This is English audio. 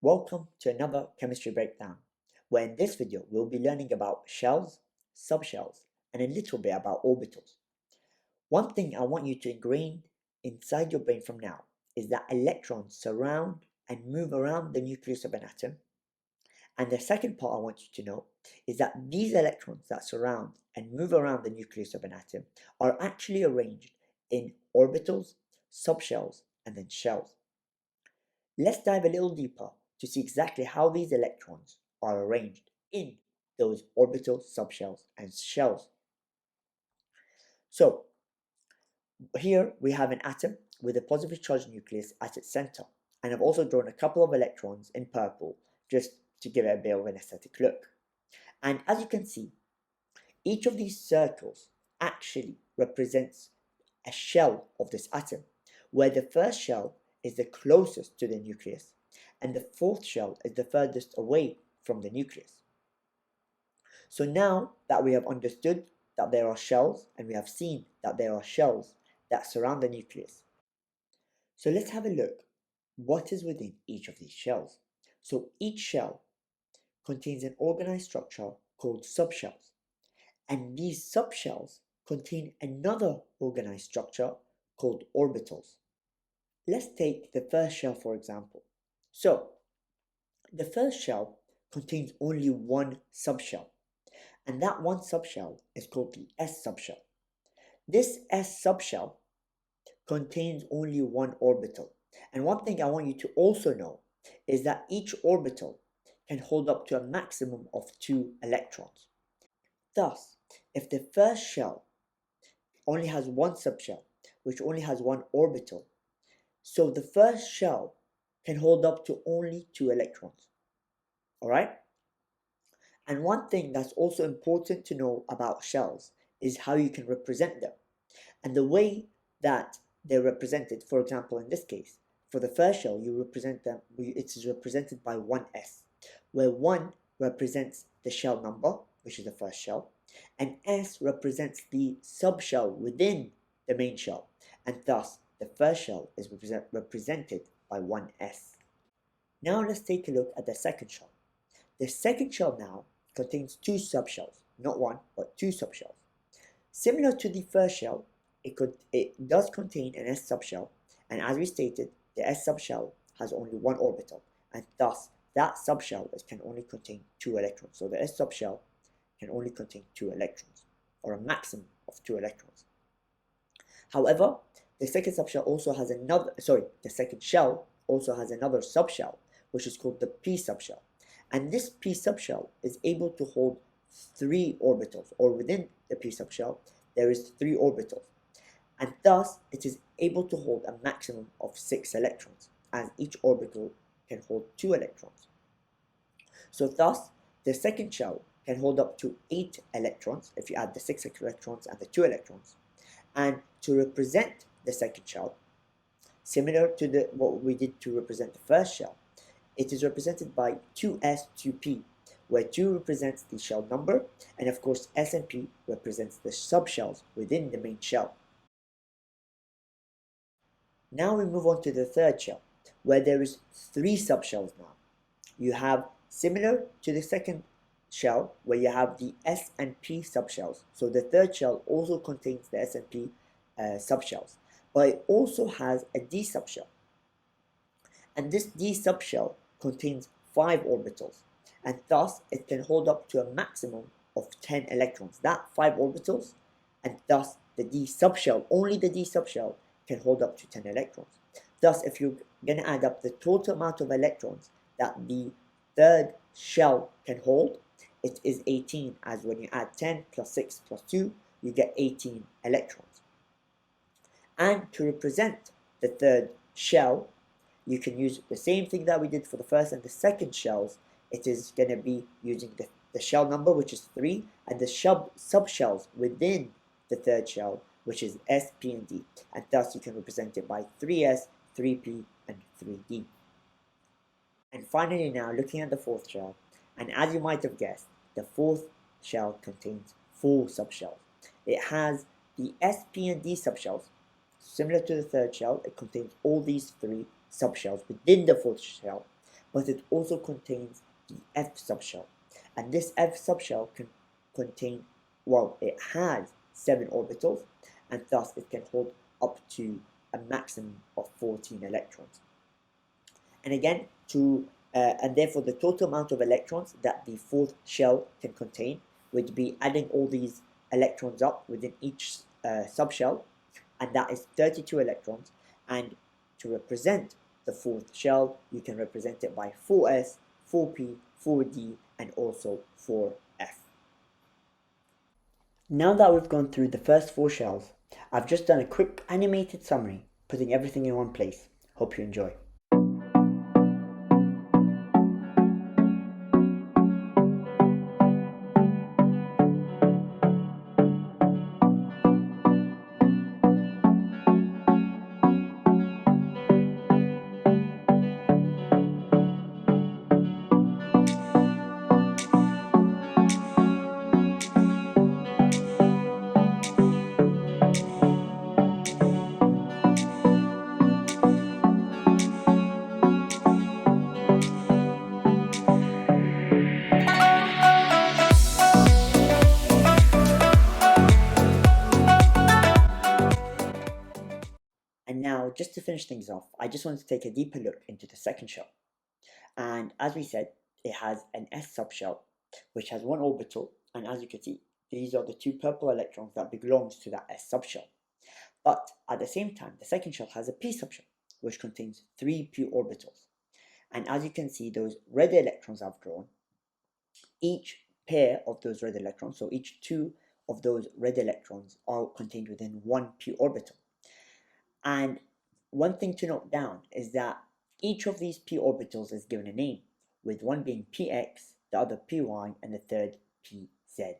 Welcome to another chemistry breakdown, where in this video we'll be learning about shells, subshells, and a little bit about orbitals. One thing I want you to ingrain inside your brain from now is that electrons surround and move around the nucleus of an atom. And the second part I want you to know is that these electrons that surround and move around the nucleus of an atom are actually arranged in orbitals, subshells, and then shells. Let's dive a little deeper to see exactly how these electrons are arranged in those orbital subshells and shells. So here we have an atom with a positively charged nucleus at its center, and I've also drawn a couple of electrons in purple just to give it a bit of an aesthetic look. And as you can see, each of these circles actually represents a shell of this atom, where the first shell is the closest to the nucleus and the fourth shell is the furthest away from the nucleus. So now that we have understood that there are shells and we have seen that there are shells that surround the nucleus, so let's have a look what is within each of these shells. So each shell contains an organized structure called subshells, and these subshells contain another organized structure called orbitals. Let's take the first shell for example. So the first shell contains only one subshell, and that one subshell is called the S subshell. This S subshell contains only one orbital, and one thing I want you to also know is that each orbital can hold up to a maximum of 2 electrons. Thus, if the first shell only has one subshell, which only has one orbital, so the first shell can hold up to only 2 electrons. Alright? And one thing that's also important to know about shells is how you can represent them. And the way that they're represented, for example, in this case, for the first shell, you represent them, it is represented by one S, where 1 represents the shell number, which is the first shell, and S represents the subshell within the main shell, and thus the first shell is represented by one S. Now let's take a look at the second shell. The second shell now contains 2 subshells, not one, but 2 subshells. Similar to the first shell, it does contain an S subshell, and as we stated, the S subshell has only one orbital, and thus that subshell can only contain 2 electrons. So the S subshell can only contain 2 electrons, or a maximum of 2 electrons. However, the second shell also has another subshell, which is called the P subshell. And this P subshell is able to hold 3 orbitals, or within the P subshell, there is 3 orbitals. And thus, it is able to hold a maximum of 6 electrons, as each orbital can hold 2 electrons. So thus, the second shell can hold up to 8 electrons, if you add the 6 electrons and the 2 electrons. And to represent the second shell, similar to what we did to represent the first shell, it is represented by 2S, 2P, where 2 represents the shell number, and of course S and P represents the subshells within the main shell. Now we move on to the third shell, where there is 3 subshells now. You have, similar to the second shell, where you have the S and P subshells. So the third shell also contains the S and P subshells, but it also has a D subshell. And this D subshell contains 5 orbitals, and thus it can hold up to a maximum of 10 electrons. That 5 orbitals, and thus the D subshell, only the D subshell can hold up to 10 electrons. Thus, if you're going to add up the total amount of electrons that the third shell can hold, it is 18, as when you add 10 plus 6 plus 2, you get 18 electrons. And to represent the third shell, you can use the same thing that we did for the first and the second shells. It is going to be using the shell number, which is 3, and the subshells within the third shell, which is S, P, and D. And thus you can represent it by 3S, 3P, and 3D. And finally now, looking at the fourth shell, and as you might have guessed, the fourth shell contains 4 subshells. It has the S, P, and D subshells. Similar to the third shell, it contains all these 3 subshells within the fourth shell, but it also contains the F subshell. And this F subshell can contain, well, it has 7 orbitals, and thus it can hold up to a maximum of 14 electrons. And again, and therefore the total amount of electrons that the fourth shell can contain would be adding all these electrons up within each subshell, and that is 32 electrons. And to represent the fourth shell, you can represent it by 4s, 4p, 4d, and also 4f. Now that we've gone through the first 4 shells, I've just done a quick animated summary, putting everything in one place. Hope you enjoy. And now, just to finish things off, I just wanted to take a deeper look into the second shell. And as we said, it has an S subshell, which has 1 orbital, and as you can see, these are the 2 purple electrons that belongs to that S subshell. But at the same time, the second shell has a P subshell, which contains 3 p orbitals. And as you can see, those red electrons I've drawn, each pair of those red electrons, so each 2 of those red electrons are contained within 1 p orbital. And one thing to note down is that each of these p orbitals is given a name, with one being px, the other py, and the third pz.